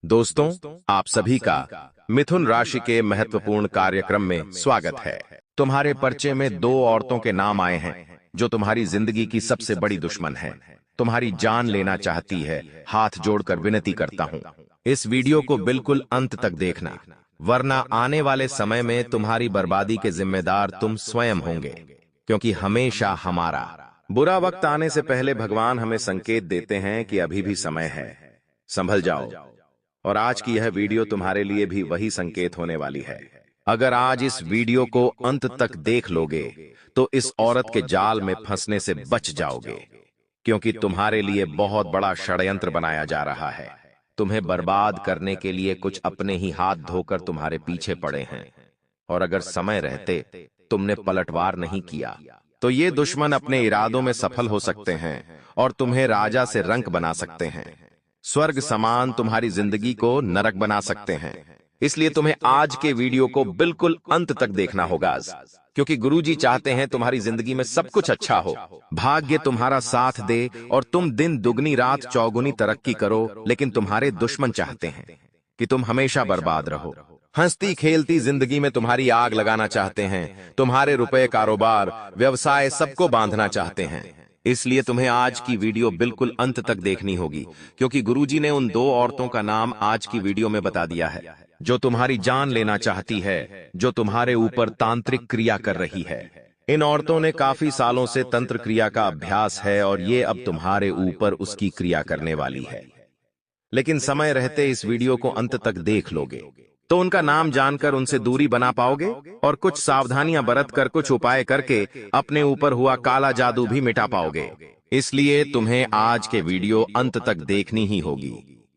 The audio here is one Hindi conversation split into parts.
दोस्तों, आप सभी का मिथुन राशि के महत्वपूर्ण कार्यक्रम में स्वागत है। तुम्हारे पर्चे में दो औरतों के नाम आए हैं जो तुम्हारी जिंदगी की सबसे बड़ी दुश्मन है। तुम्हारी जान लेना चाहती है। हाथ जोड़कर विनती करता हूँ, इस वीडियो को बिल्कुल अंत तक देखना, वरना आने वाले समय में तुम्हारी बर्बादी के जिम्मेदार तुम स्वयं होंगे। क्योंकि हमेशा हमारा बुरा वक्त आने से पहले भगवान हमें संकेत देते हैं कि अभी भी समय है, संभल जाओ। और आज की यह वीडियो तुम्हारे लिए भी वही संकेत होने वाली है। अगर आज इस वीडियो को अंत तक देख लोगे तो इस औरत के जाल में फंसने से बच जाओगे, क्योंकि तुम्हारे लिए बहुत बड़ा षड्यंत्र बनाया जा रहा है। तुम्हें बर्बाद करने के लिए कुछ अपने ही हाथ धोकर तुम्हारे पीछे पड़े हैं, और अगर समय रहते तुमने पलटवार नहीं किया तो ये दुश्मन अपने इरादों में सफल हो सकते हैं और तुम्हें राजा से रंक बना सकते हैं। स्वर्ग समान तुम्हारी जिंदगी को नरक बना सकते हैं। इसलिए तुम्हें आज के वीडियो को बिल्कुल अंत तक देखना होगा, क्योंकि गुरुजी चाहते हैं तुम्हारी जिंदगी में सब कुछ अच्छा हो, भाग्य तुम्हारा साथ दे और तुम दिन दुगनी रात चौगुनी तरक्की करो। लेकिन तुम्हारे दुश्मन चाहते हैं कि तुम हमेशा बर्बाद रहो। हंसती खेलती जिंदगी में तुम्हारी आग लगाना चाहते हैं। तुम्हारे रुपए, कारोबार, व्यवसाय सबको बांधना चाहते हैं। इसलिए तुम्हें आज की वीडियो बिल्कुल अंत तक देखनी होगी, क्योंकि गुरुजी ने उन दो औरतों का नाम आज की वीडियो में बता दिया है जो तुम्हारी जान लेना चाहती है, जो तुम्हारे ऊपर तांत्रिक क्रिया कर रही है। इन औरतों ने काफी सालों से तंत्र क्रिया का अभ्यास है और ये अब तुम्हारे ऊपर उसकी क्रिया करने वाली है। लेकिन समय रहते इस वीडियो को अंत तक देख लोगे तो उनका नाम जानकर उनसे दूरी बना पाओगे और कुछ सावधानियां बरत कर, कुछ उपाय करके अपने ऊपर हुआ काला जादू भी मिटा पाओगे। इसलिए तुम्हें आज के वीडियो अंत तक देखनी ही होगी,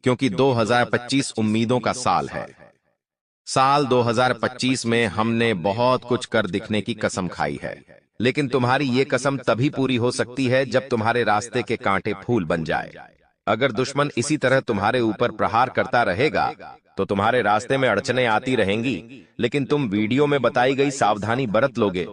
क्योंकि 2025 उम्मीदों का साल है। साल 2025 में हमने बहुत कुछ कर दिखने की कसम खाई है, लेकिन तुम्हारी ये कसम तभी पूरी हो सकती है जब तुम्हारे रास्ते के कांटे फूल बन जाए। अगर दुश्मन इसी तरह तुम्हारे ऊपर प्रहार करता रहेगा तो तुम्हारे रास्ते में अड़चनें आती रहेंगी, लेकिन तुम वीडियो में बताई गई सावधानी बरत लोगे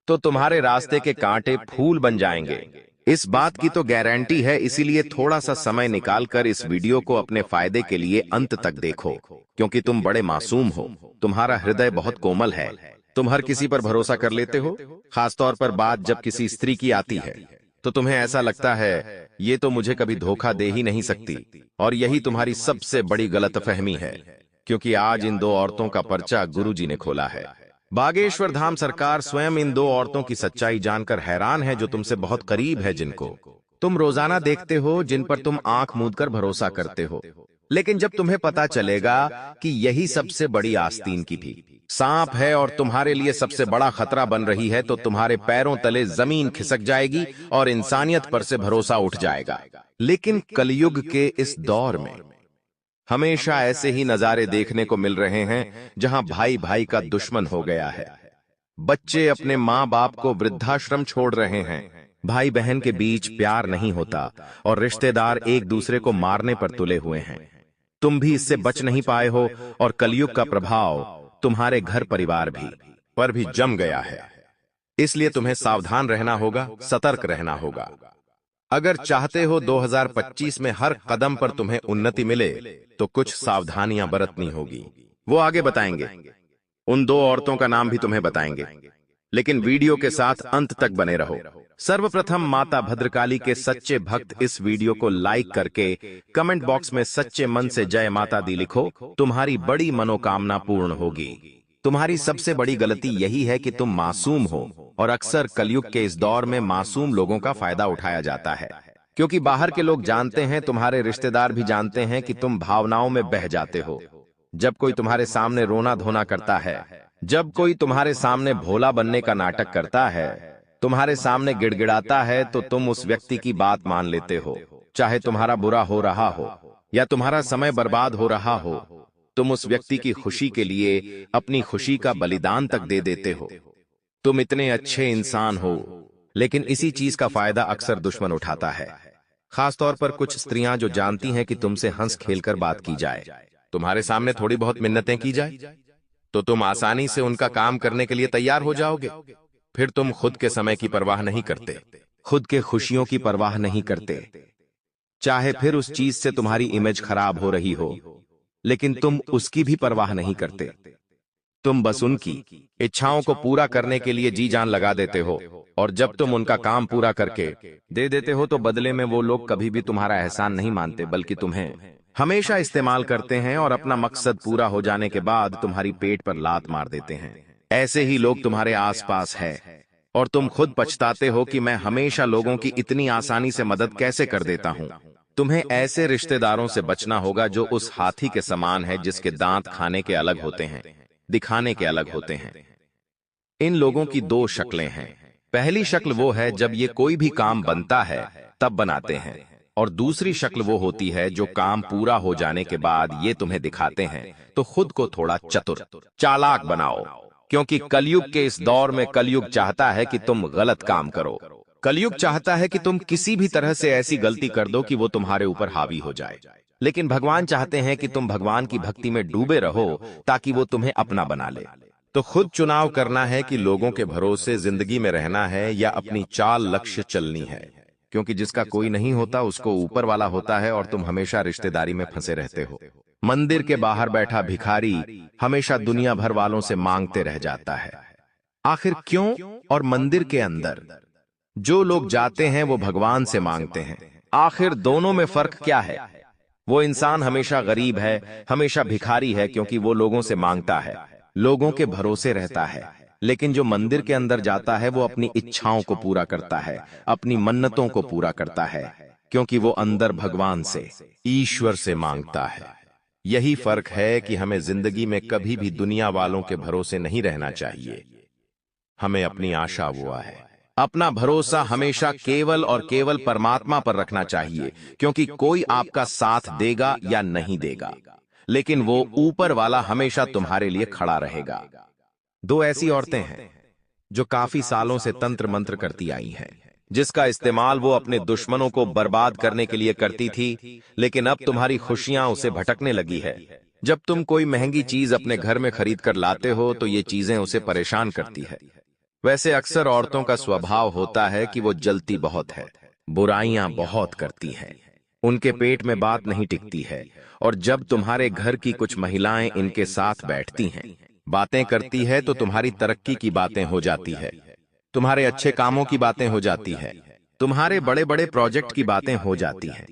तो तुम्हारे रास्ते के कांटे फूल बन जाएंगे। इस बात की तो गारंटी है। इसीलिए थोड़ा सा समय निकालकर इस वीडियो को अपने फायदे के लिए अंत तक देखो, क्योंकि तुम बड़े मासूम हो। तुम्हारा हृदय बहुत कोमल है। तुम हर किसी पर भरोसा कर लेते हो, खासतौर पर बात जब किसी स्त्री की आती है तो तुम्हें ऐसा लगता है ये तो मुझे कभी धोखा दे ही नहीं सकती। और यही तुम्हारी सबसे बड़ी गलतफहमी है, क्योंकि आज इन दो औरतों का पर्चा गुरुजी ने खोला है। बागेश्वर धाम सरकार स्वयं इन दो औरतों की सच्चाई जानकर हैरान है, जो तुमसे बहुत करीब है, जिनको तुम रोजाना देखते हो, जिन पर तुम आंख मूंदकर भरोसा करते हो। लेकिन जब तुम्हें पता चलेगा कि यही सबसे बड़ी आस्तीन की भी सांप है और तुम्हारे लिए सबसे बड़ा खतरा बन रही है, तो तुम्हारे पैरों तले जमीन खिसक जाएगी और इंसानियत पर से भरोसा उठ जाएगा। लेकिन कलयुग के इस दौर में हमेशा ऐसे ही नजारे देखने को मिल रहे हैं, जहां भाई भाई का दुश्मन हो गया है। बच्चे अपने माँ बाप को वृद्धाश्रम छोड़ रहे हैं। भाई बहन के बीच प्यार नहीं होता और रिश्तेदार एक दूसरे को मारने पर तुले हुए हैं। तुम भी इससे बच नहीं पाए हो और कलयुग का प्रभाव तुम्हारे घर परिवार पर भी जम गया है। इसलिए तुम्हें सावधान रहना होगा, सतर्क रहना होगा। अगर चाहते हो 2025 में हर कदम पर तुम्हें उन्नति मिले तो कुछ सावधानियां बरतनी होगी। वो आगे बताएंगे, उन दो औरतों का नाम भी तुम्हें बताएंगे, लेकिन वीडियो के साथ अंत तक बने रहो। सर्वप्रथम माता भद्रकाली के सच्चे भक्त इस वीडियो को लाइक करके कमेंट बॉक्स में सच्चे मन से जय माता दी लिखो। तुम्हारी बड़ी मनोकामना पूर्ण होगी। तुम्हारी सबसे बड़ी गलती यही है कि तुम मासूम हो, और अक्सर कलयुग के इस दौर में मासूम लोगों का फायदा उठाया जाता है, क्योंकि बाहर के लोग जानते हैं, तुम्हारे रिश्तेदार भी जानते हैं कि तुम भावनाओं में बह जाते हो। जब कोई तुम्हारे सामने रोना धोना करता है, जब कोई तुम्हारे सामने भोला बनने का नाटक करता है, तुम्हारे सामने गिड़गिड़ाता है, तो तुम उस व्यक्ति की बात मान लेते हो। चाहे तुम्हारा बुरा हो रहा हो या तुम्हारा समय बर्बाद हो रहा हो, तुम उस व्यक्ति की खुशी के लिए अपनी खुशी का बलिदान तक दे देते हो। तुम इतने अच्छे इंसान हो, लेकिन इसी चीज का फायदा अक्सर दुश्मन उठाता है। खासतौर पर कुछ स्त्रियां जो जानती हैं कि तुमसे हंस खेलकर बात की जाए, तुम्हारे सामने थोड़ी बहुत मिन्नतें की जाए, तो तुम आसानी से उनका काम करने के लिए तैयार हो जाओगे। फिर तुम खुद के समय की परवाह नहीं करते, खुद के खुशियों की परवाह नहीं करते। चाहे फिर उस चीज से तुम्हारी इमेज खराब हो रही हो, लेकिन तुम उसकी भी परवाह नहीं करते। तुम बस उनकी इच्छाओं को पूरा करने के लिए जी जान लगा देते हो, और जब तुम उनका काम पूरा करके दे देते हो तो बदले में वो लोग कभी भी तुम्हारा एहसान नहीं मानते, बल्कि तुम्हें हमेशा इस्तेमाल करते हैं और अपना मकसद पूरा हो जाने के बाद तुम्हारी पेट पर लात मार देते हैं। ऐसे ही लोग तुम्हारे आसपास है और तुम खुद पछताते हो कि मैं हमेशा लोगों की इतनी आसानी से मदद कैसे कर देता हूं। तुम्हें ऐसे रिश्तेदारों से बचना होगा जो उस हाथी के समान है जिसके दांत खाने के अलग होते हैं, दिखाने के अलग होते हैं। इन लोगों की दो शक्लें हैं। पहली शक्ल वो है जब ये कोई भी काम बनता है तब बनाते हैं, और दूसरी शक्ल वो होती है जो काम पूरा हो जाने के बाद ये तुम्हें दिखाते हैं। तो खुद को थोड़ा चतुर चालाक बनाओ, क्योंकि कलयुग के इस दौर में कलयुग चाहता है कि तुम गलत काम करो। कलयुग चाहता है कि तुम किसी भी तरह से ऐसी गलती कर दो कि वो तुम्हारे ऊपर हावी हो जाए। लेकिन भगवान चाहते हैं कि तुम भगवान की भक्ति में डूबे रहो ताकि वो तुम्हें अपना बना ले। तो खुद चुनाव करना है कि लोगों के भरोसे जिंदगी में रहना है या अपनी चाल लक्ष्य चलनी है, क्योंकि जिसका कोई नहीं होता उसको ऊपर वाला होता है और तुम हमेशा रिश्तेदारी में फंसे रहते हो। मंदिर के बाहर बैठा भिखारी हमेशा दुनिया भर वालों से मांगते रह जाता है। आखिर क्यों? और मंदिर के अंदर जो लोग जाते हैं वो भगवान से मांगते हैं। आखिर दोनों में फर्क क्या है? वो इंसान हमेशा गरीब है, हमेशा भिखारी है, क्योंकि वो लोगों से मांगता है, लोगों के भरोसे रहता है। लेकिन जो मंदिर के अंदर जाता है वो अपनी इच्छाओं को पूरा करता है, अपनी मन्नतों को पूरा करता है, क्योंकि वो अंदर भगवान से, ईश्वर से मांगता है। यही फर्क है कि हमें जिंदगी में कभी भी दुनिया वालों के भरोसे नहीं रहना चाहिए। हमें अपनी आशा हुआ है, अपना भरोसा हमेशा केवल और केवल परमात्मा पर रखना चाहिए, क्योंकि कोई आपका साथ देगा या नहीं देगा, लेकिन वो ऊपर वाला हमेशा तुम्हारे लिए खड़ा रहेगा। दो ऐसी औरतें हैं जो काफी सालों से तंत्र मंत्र करती आई हैं, जिसका इस्तेमाल वो अपने दुश्मनों को बर्बाद करने के लिए करती थी, लेकिन अब तुम्हारी खुशियां उसे भटकने लगी है। जब तुम कोई महंगी चीज अपने घर में खरीद कर लाते हो तो ये चीजें उसे परेशान करती है। वैसे अक्सर औरतों का स्वभाव होता है कि वो जलती बहुत है, बुराइयां बहुत करती हैं, उनके पेट में बात नहीं टिकती है, और जब तुम्हारे घर की कुछ महिलाएं इनके साथ बैठती हैं, बातें करती है, तो तुम्हारी तरक्की की बातें हो जाती है, तुम्हारे अच्छे कामों की बातें हो जाती है, तुम्हारे बड़े बड़े प्रोजेक्ट की बातें हो जाती हैं।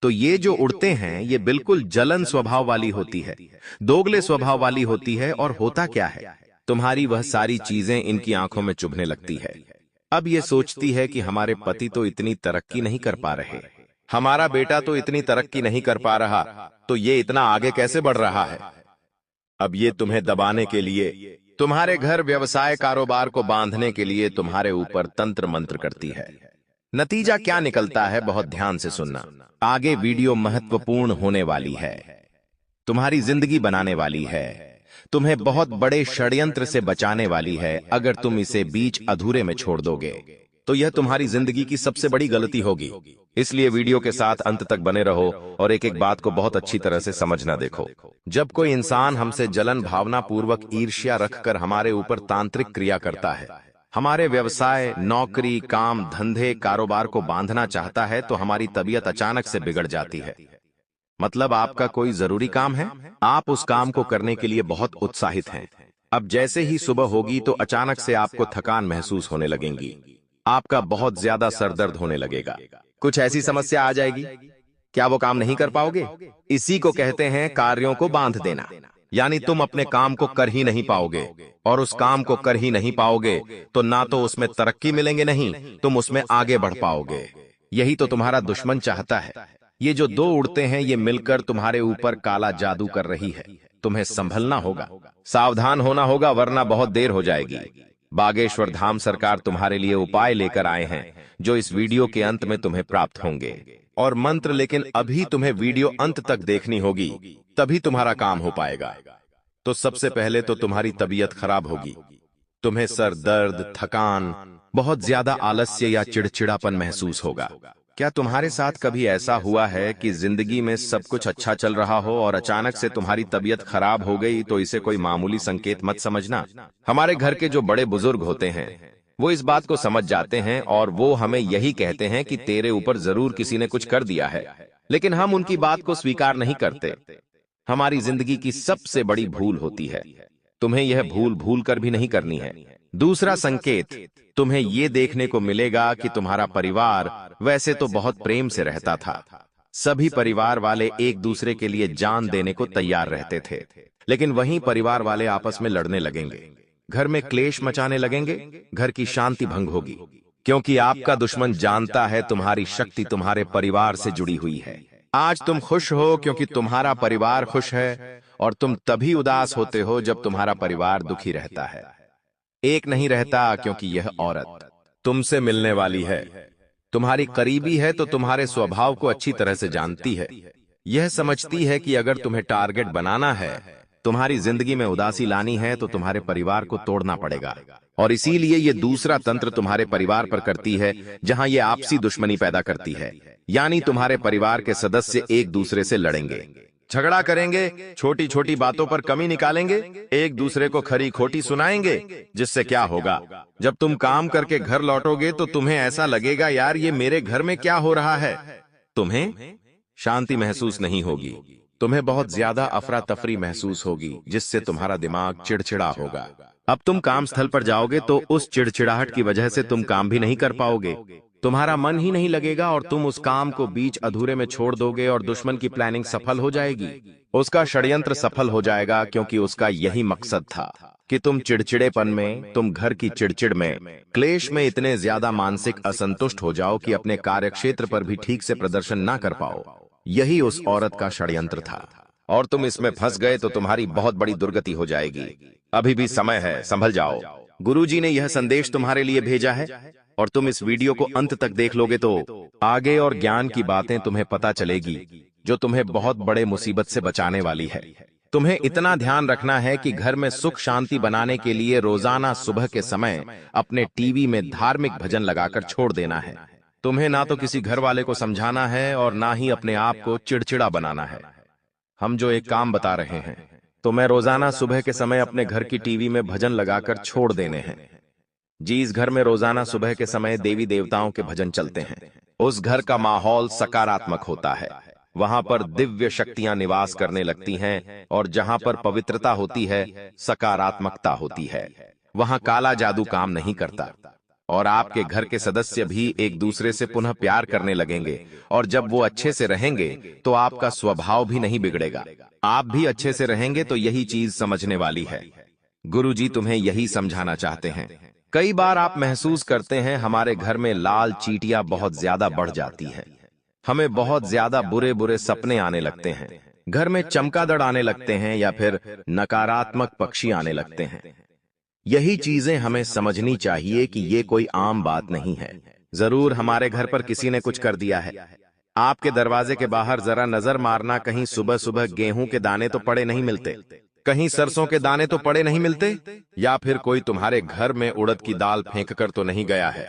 तो ये जो उड़ते हैं ये बिल्कुल जलन स्वभाव वाली होती है, दोगले स्वभाव वाली होती है, और होता क्या है, तुम्हारी वह सारी चीजें इनकी आंखों में चुभने लगती है। अब ये सोचती है कि हमारे पति तो इतनी तरक्की नहीं कर पा रहे, हमारा बेटा तो इतनी तरक्की नहीं कर पा रहा, तो ये इतना आगे कैसे बढ़ रहा है। अब ये तुम्हें दबाने के लिए, तुम्हारे घर व्यवसाय कारोबार को बांधने के लिए तुम्हारे ऊपर तंत्र मंत्र करती है। नतीजा क्या निकलता है, बहुत ध्यान से सुनना। आगे वीडियो महत्वपूर्ण होने वाली है, तुम्हारी जिंदगी बनाने वाली है, तुम्हें बहुत बड़े षड्यंत्र से बचाने वाली है। अगर तुम इसे बीच अधूरे में छोड़ दोगे तो यह तुम्हारी जिंदगी की सबसे बड़ी गलती होगी। इसलिए वीडियो के साथ अंत तक बने रहो और एक एक बात को बहुत अच्छी तरह से समझना देखो। जब कोई इंसान हमसे जलन भावना पूर्वक ईर्ष्या रखकर हमारे ऊपर तांत्रिक क्रिया करता है, हमारे व्यवसाय नौकरी काम धंधे कारोबार को बांधना चाहता है, तो हमारी तबीयत अचानक से बिगड़ जाती है। मतलब आपका कोई जरूरी काम है, आप उस काम को करने के लिए बहुत उत्साहित हैं। अब जैसे ही सुबह होगी तो अचानक से आपको थकान महसूस होने लगेगी, आपका बहुत ज्यादा सरदर्द होने लगेगा, कुछ ऐसी समस्या आ जाएगी। क्या वो काम नहीं कर पाओगे? इसी को कहते हैं कार्यों को बांध देना। यानी तुम अपने काम को कर ही नहीं पाओगे, और उस काम को कर ही नहीं पाओगे तो ना तो उसमें तरक्की मिलेंगे, नहीं तुम उसमें आगे बढ़ पाओगे। यही तो तुम्हारा दुश्मन चाहता है। ये जो दो उड़ते हैं ये मिलकर तुम्हारे ऊपर काला जादू कर रही है। तुम्हें संभलना होगा, सावधान होना होगा, वरना बहुत देर हो जाएगी। बागेश्वर धाम सरकार तुम्हारे लिए उपाय लेकर आए हैं जो इस वीडियो के अंत में तुम्हें प्राप्त होंगे, और मंत्र, लेकिन अभी तुम्हें वीडियो अंत तक देखनी होगी, तभी तुम्हारा काम हो पाएगा। तो सबसे पहले तो तुम्हारी तबीयत खराब होगी, तुम्हें सर दर्द थकान बहुत ज्यादा आलस्य या चिड़चिड़ापन महसूस होगा। क्या तुम्हारे साथ कभी ऐसा हुआ है कि जिंदगी में सब कुछ अच्छा चल रहा हो और अचानक से तुम्हारी तबीयत खराब हो गई? तो इसे कोई मामूली संकेत मत समझना। हमारे घर के जो बड़े बुजुर्ग होते हैं वो इस बात को समझ जाते हैं और वो हमें यही कहते हैं कि तेरे ऊपर जरूर किसी ने कुछ कर दिया है, लेकिन हम उनकी बात को स्वीकार नहीं करते। हमारी जिंदगी की सबसे बड़ी भूल होती है। तुम्हें यह भूल भूल कर भी नहीं करनी है। दूसरा संकेत, तुम्हें ये देखने को मिलेगा कि तुम्हारा परिवार वैसे तो बहुत प्रेम से रहता था। सभी परिवार वाले एक दूसरे के लिए जान देने को तैयार रहते थे, लेकिन वहीं परिवार वाले आपस में लड़ने लगेंगे, घर में क्लेश मचाने लगेंगे, घर की शांति भंग होगी, क्योंकि आपका दुश्मन जानता है तुम्हारी शक्ति तुम्हारे परिवार से जुड़ी हुई है। आज तुम खुश हो क्योंकि तुम्हारा परिवार खुश है, और तुम तभी उदास होते हो जब तुम्हारा परिवार दुखी रहता है। एक नहीं रहता क्योंकि यह औरत तुमसे मिलने वाली है, तुम्हारी करीबी है, तो तुम्हारे स्वभाव को अच्छी तरह से जानती है। यह समझती है कि अगर तुम्हें टारगेट बनाना है, तुम्हारी जिंदगी में उदासी लानी है, तो तुम्हारे परिवार को तोड़ना पड़ेगा। और इसीलिए ये दूसरा तंत्र तुम्हारे परिवार पर करती है, जहां ये आपसी दुश्मनी पैदा करती है। यानी तुम्हारे परिवार के सदस्य एक दूसरे से लड़ेंगे, झगड़ा करेंगे, छोटी छोटी बातों पर कमी निकालेंगे, एक दूसरे को खरी खोटी सुनाएंगे, जिससे क्या होगा, जब तुम काम करके घर लौटोगे तो तुम्हें ऐसा लगेगा, यार ये मेरे घर में क्या हो रहा है। तुम्हें शांति महसूस नहीं होगी, तुम्हें बहुत ज्यादा अफरा तफरी महसूस होगी, जिससे तुम्हारा दिमाग चिड़चिड़ा होगा। अब तुम काम स्थल पर जाओगे तो उस चिड़चिड़ाहट की वजह से तुम काम भी नहीं कर पाओगे, तुम्हारा मन ही नहीं लगेगा और तुम उस काम को बीच अधूरे में छोड़ दोगे और दुश्मन की प्लानिंग सफल हो जाएगी। उसका षड्यंत्र सफल हो जाएगा, क्योंकि उसका यही मकसद था कि तुम चिड़चिड़ेपन में, तुम घर की चिड़चिड़ में, क्लेश में इतने ज्यादा मानसिक असंतुष्ट हो जाओ कि अपने कार्यक्षेत्र पर भी ठीक से प्रदर्शन ना कर पाओ। यही उस औरत का षड्यंत्र था, और तुम इसमें फंस गए तो तुम्हारी बहुत बड़ी दुर्गति हो जाएगी। अभी भी समय है, संभल जाओ। गुरुजी ने यह संदेश तुम्हारे लिए भेजा है, और तुम इस वीडियो को अंत तक देख लोगे तो आगे और ज्ञान की बातें तुम्हें पता चलेगी, जो तुम्हें बहुत बड़े मुसीबत से बचाने वाली है। तुम्हें इतना ध्यान रखना है कि घर में सुख शांति बनाने के लिए रोजाना सुबह के समय अपने टीवी में धार्मिक भजन लगाकर छोड़ देना है। तुम्हें ना तो किसी घर वाले को समझाना है और ना ही अपने आप को चिड़चिड़ा बनाना है। हम जो एक काम बता रहे हैं, तो मैं रोजाना सुबह के समय अपने घर की टीवी में भजन लगाकर छोड़ देने हैं। जिस घर में रोजाना सुबह के समय देवी देवताओं के भजन चलते हैं, उस घर का माहौल सकारात्मक होता है। वहां पर दिव्य शक्तियां निवास करने लगती हैं, और जहां पर पवित्रता होती है, सकारात्मकता होती है, वहां काला जादू काम नहीं करता, और आपके घर के सदस्य भी एक दूसरे से पुनः प्यार करने लगेंगे। और जब वो अच्छे से रहेंगे तो आपका स्वभाव भी नहीं बिगड़ेगा, आप भी अच्छे से रहेंगे। तो यही चीज समझने वाली है। गुरुजी तुम्हें यही समझाना चाहते हैं। कई बार आप महसूस करते हैं हमारे घर में लाल चींटियां बहुत ज्यादा बढ़ जाती है, हमें बहुत ज्यादा बुरे बुरे सपने आने लगते हैं, घर में चमगादड़ आने लगते हैं, या फिर नकारात्मक पक्षी आने लगते हैं। यही चीजें हमें समझनी चाहिए कि ये कोई आम बात नहीं है। जरूर हमारे घर पर किसी ने कुछ कर दिया है। आपके दरवाजे के बाहर जरा नजर मारना, कहीं सुबह सुबह गेहूं के दाने तो पड़े नहीं मिलते, कहीं सरसों के दाने तो पड़े नहीं मिलते, या फिर कोई तुम्हारे घर में उड़द की दाल फेंक कर तो नहीं गया है,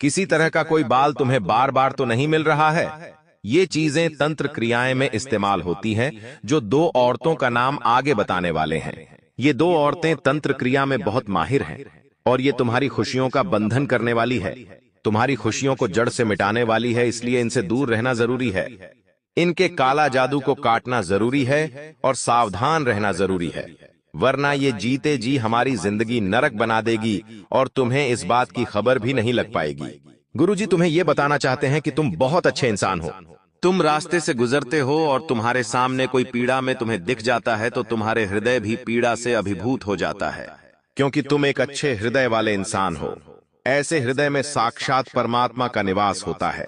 किसी तरह का कोई बाल तुम्हें बार बार तो नहीं मिल रहा है। ये चीजें तंत्र क्रियाएं में इस्तेमाल होती हैं, जो दो औरतों का नाम आगे बताने वाले हैं। ये दो औरतें तंत्र क्रिया में बहुत माहिर हैं, और ये तुम्हारी खुशियों का बंधन करने वाली है, तुम्हारी खुशियों को जड़ से मिटाने वाली है। इसलिए इनसे दूर रहना जरूरी है। इनके काला जादू को काटना जरूरी है और सावधान रहना जरूरी है, वरना ये जीते जी हमारी जिंदगी नरक बना देगी और तुम्हें इस बात की खबर भी नहीं लग पाएगी। गुरुजी तुम्हें यह बताना चाहते हैं कि तुम बहुत अच्छे इंसान हो। तुम रास्ते से गुजरते हो और तुम्हारे सामने कोई पीड़ा में तुम्हें दिख जाता है, तो तुम्हारे हृदय भी पीड़ा से अभिभूत हो जाता है, क्योंकि तुम एक अच्छे हृदय वाले इंसान हो। ऐसे हृदय में साक्षात परमात्मा का निवास होता है।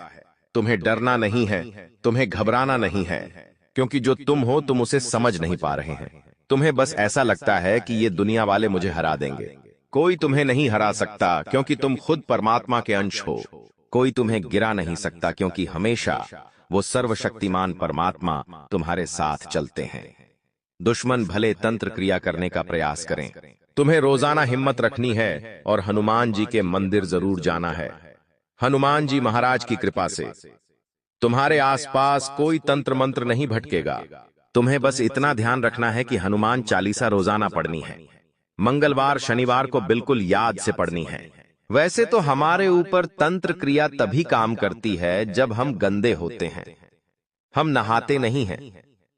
तुम्हें डरना नहीं है, तुम्हें घबराना नहीं है, क्योंकि जो तुम हो तुम उसे समझ नहीं पा रहे हैं। तुम्हें बस ऐसा लगता है कि ये दुनिया वाले मुझे हरा देंगे। कोई तुम्हें नहीं हरा सकता, क्योंकि तुम खुद परमात्मा के अंश हो। कोई तुम्हें गिरा नहीं सकता, क्योंकि हमेशा वो सर्वशक्तिमान परमात्मा तुम्हारे साथ चलते हैं। दुश्मन भले तंत्र क्रिया करने का प्रयास करें, तुम्हें रोजाना हिम्मत रखनी है और हनुमान जी के मंदिर जरूर जाना है। हनुमान जी महाराज की कृपा से तुम्हारे आसपास कोई तंत्र मंत्र नहीं भटकेगा। तुम्हें बस इतना ध्यान रखना है कि हनुमान चालीसा रोजाना पढ़नी है। मंगलवार शनिवार को बिल्कुल याद से पढ़नी है, वैसे तो हमारे ऊपर तंत्र क्रिया तभी काम करती है जब हम गंदे होते हैं। हम नहाते नहीं हैं,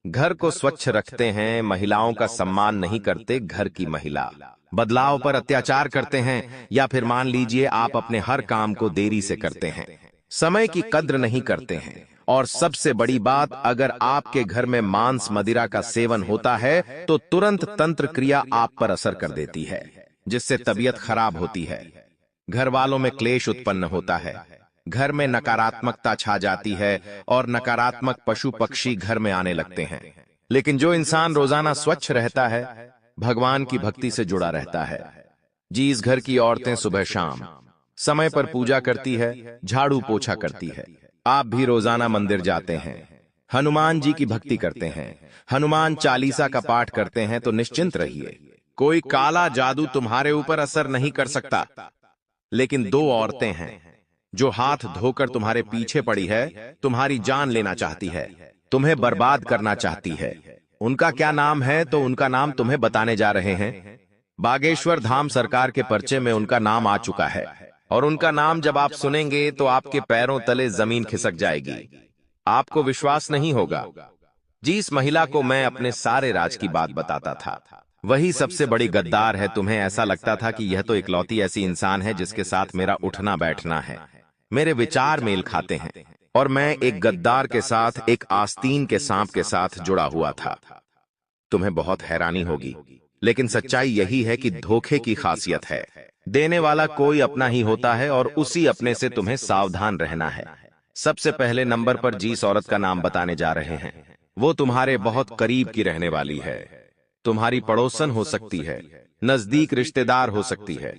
घर को स्वच्छ रखते हैं, महिलाओं का सम्मान नहीं करते, घर की महिला बदलाव पर अत्याचार करते हैं, या फिर मान लीजिए आप अपने हर काम को देरी से करते हैं, समय की कद्र नहीं करते हैं, और सबसे बड़ी बात, अगर आपके घर में मांस मदिरा का सेवन होता है तो तुरंत तंत्र क्रिया आप पर असर कर देती है, जिससे तबीयत खराब होती है, घर वालों में क्लेश उत्पन्न होता है, घर में नकारात्मकता छा जाती है और नकारात्मक पशु पक्षी घर में आने लगते हैं। लेकिन जो इंसान रोजाना स्वच्छ रहता है, भगवान की भक्ति से जुड़ा रहता है, जिस घर की औरतें सुबह शाम समय पर पूजा करती है, झाड़ू पोछा करती है, आप भी रोजाना मंदिर जाते हैं, हनुमान जी की भक्ति करते हैं, हनुमान चालीसा का पाठ करते हैं, तो निश्चिंत रहिए, कोई काला जादू तुम्हारे ऊपर असर नहीं कर सकता। लेकिन दो औरतें हैं जो हाथ धोकर तुम्हारे पीछे पड़ी है, तुम्हारी जान लेना चाहती है, तुम्हें बर्बाद करना चाहती है। उनका क्या नाम है, तो उनका नाम तुम्हें बताने जा रहे हैं। बागेश्वर धाम सरकार के पर्चे में उनका नाम आ चुका है, और उनका नाम जब आप सुनेंगे तो आपके पैरों तले जमीन खिसक जाएगी। आपको विश्वास नहीं होगा, जिस महिला को मैं अपने सारे राज की बात बताता था, वही सबसे बड़ी गद्दार है। तुम्हें ऐसा लगता था कि यह तो इकलौती ऐसी इंसान है जिसके साथ मेरा उठना बैठना है, मेरे विचार मेल खाते हैं, और मैं एक गद्दार के साथ, एक आस्तीन के सांप के साथ जुड़ा हुआ था। तुम्हें बहुत हैरानी होगी, लेकिन सच्चाई यही है कि धोखे की खासियत है, देने वाला कोई अपना ही होता है, और उसी अपने से तुम्हें सावधान रहना है। सबसे पहले नंबर पर जिस औरत का नाम बताने जा रहे हैं, वो तुम्हारे बहुत करीब की रहने वाली है, तुम्हारी पड़ोसन हो सकती है, नजदीक रिश्तेदार हो सकती है,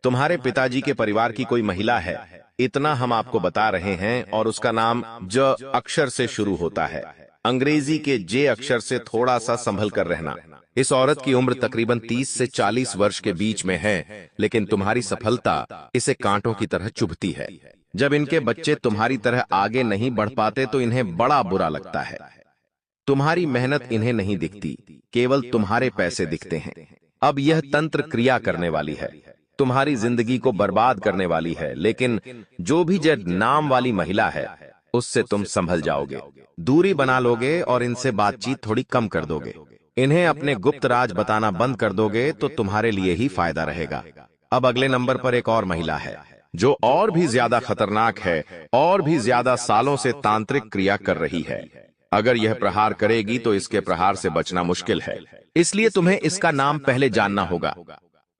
तुम्हारे पिताजी के परिवार की कोई महिला है, इतना हम आपको बता रहे हैं, और उसका नाम ज अक्षर से शुरू होता है। अंग्रेजी के जे अक्षर से थोड़ा सा संभल कर रहना। इस औरत की उम्र तकरीबन 30 से 40 वर्ष के बीच में है, लेकिन तुम्हारी सफलता इसे कांटों की तरह चुभती है। जब इनके बच्चे तुम्हारी तरह आगे नहीं बढ़ पाते तो इन्हें बड़ा बुरा लगता है। तुम्हारी मेहनत इन्हें नहीं दिखती, केवल तुम्हारे पैसे दिखते हैं। अब यह तंत्र क्रिया करने वाली है, तुम्हारी जिंदगी को बर्बाद करने वाली है, लेकिन जो भी जब नाम वाली महिला है, उससे तुम संभल जाओगे, दूरी बना लोगे और इनसे बातचीत थोड़ी कम कर दोगे, इन्हें अपने गुप्त राज बताना बंद कर दोगे, तो तुम्हारे लिए ही फायदा रहेगा। अब अगले नंबर पर एक और महिला है जो और भी ज्यादा खतरनाक है, और भी ज्यादा सालों से तांत्रिक क्रिया कर रही है। अगर यह प्रहार करेगी तो इसके प्रहार से बचना मुश्किल है, इसलिए तुम्हें इसका नाम पहले जानना होगा।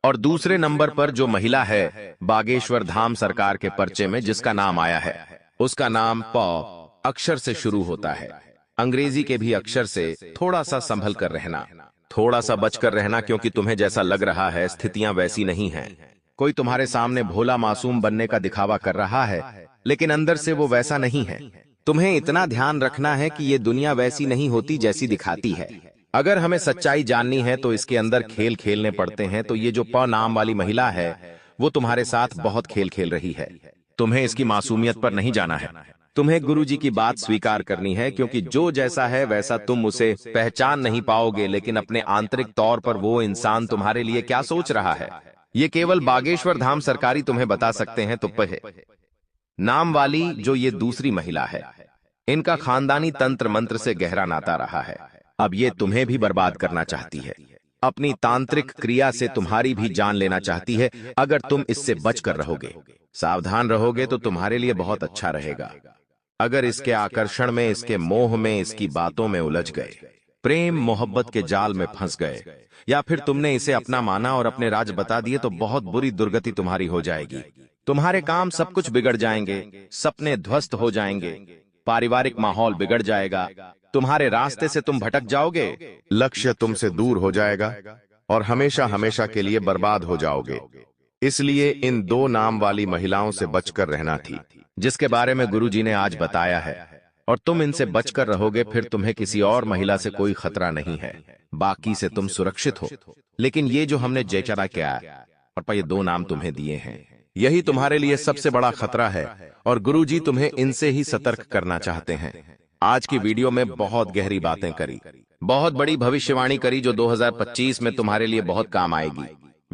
और दूसरे नंबर पर जो महिला है, बागेश्वर धाम सरकार के पर्चे में जिसका नाम आया है, उसका नाम प अक्षर से शुरू होता है। अंग्रेजी के भी अक्षर से थोड़ा सा संभल कर रहना, थोड़ा सा बचकर रहना, क्योंकि तुम्हें जैसा लग रहा है स्थितियां वैसी नहीं हैं। कोई तुम्हारे सामने भोला मासूम बनने का दिखावा कर रहा है, लेकिन अंदर से वो वैसा नहीं है। तुम्हें इतना ध्यान रखना है कि ये दुनिया वैसी नहीं होती जैसी दिखाती है। अगर हमें सच्चाई जाननी है तो इसके अंदर खेल खेलने पड़ते हैं। तो ये जो प नाम वाली महिला है, वो तुम्हारे साथ बहुत खेल खेल रही है। तुम्हें इसकी मासूमियत पर नहीं जाना है, तुम्हें गुरुजी की बात स्वीकार करनी है, क्योंकि जो जैसा है वैसा तुम उसे पहचान नहीं पाओगे, लेकिन अपने आंतरिक तौर पर वो इंसान तुम्हारे लिए क्या सोच रहा है, ये केवल बागेश्वर धाम सरकारी तुम्हें बता सकते हैं। तो पहे नाम वाली जो ये दूसरी महिला है, इनका खानदानी तंत्र मंत्र से गहरा नाता रहा है। अब ये तुम्हें भी बर्बाद करना चाहती है, अपनी तांत्रिक क्रिया से तुम्हारी भी जान लेना चाहती है। अगर तुम इससे बचकर रहोगे, सावधान रहोगे, तो तुम्हारे लिए बहुत अच्छा रहेगा। अगर इसके आकर्षण में, इसके मोह में, इसकी बातों में उलझ गए, प्रेम मोहब्बत के जाल में फंस गए, या फिर तुमने इसे अपना माना और अपने राज बता दिए, तो बहुत बुरी दुर्गति तुम्हारी हो जाएगी। तुम्हारे काम सब कुछ बिगड़ जाएंगे, सपने ध्वस्त हो जाएंगे, पारिवारिक माहौल बिगड़ जाएगा, तुम्हारे रास्ते से तुम भटक जाओगे, लक्ष्य तुमसे दूर हो जाएगा, और हमेशा हमेशा के लिए बर्बाद हो जाओगे। इसलिए इन दो नाम वाली महिलाओं से बचकर रहना थी, जिसके बारे में गुरुजी ने आज बताया है। और तुम इनसे बचकर रहोगे, फिर तुम्हें किसी और महिला से कोई खतरा नहीं है, बाकी से तुम सुरक्षित हो। लेकिन ये जो हमने जयचरा किया और ये दो नाम तुम्हें दिए हैं, यही तुम्हारे लिए सबसे बड़ा खतरा है, और गुरुजी तुम्हें इनसे ही सतर्क करना चाहते हैं। आज की वीडियो में बहुत गहरी बातें करी, बहुत बड़ी भविष्यवाणी करी, जो 2025 में तुम्हारे लिए बहुत काम आएगी।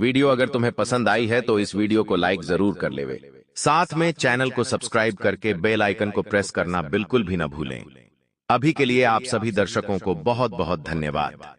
वीडियो अगर तुम्हें पसंद आई है तो इस वीडियो को लाइक जरूर कर लेवे। साथ में चैनल को सब्सक्राइब करके बेल आइकन को प्रेस करना बिल्कुल भी न भूलें। अभी के लिए आप सभी दर्शकों को बहुत बहुत धन्यवाद।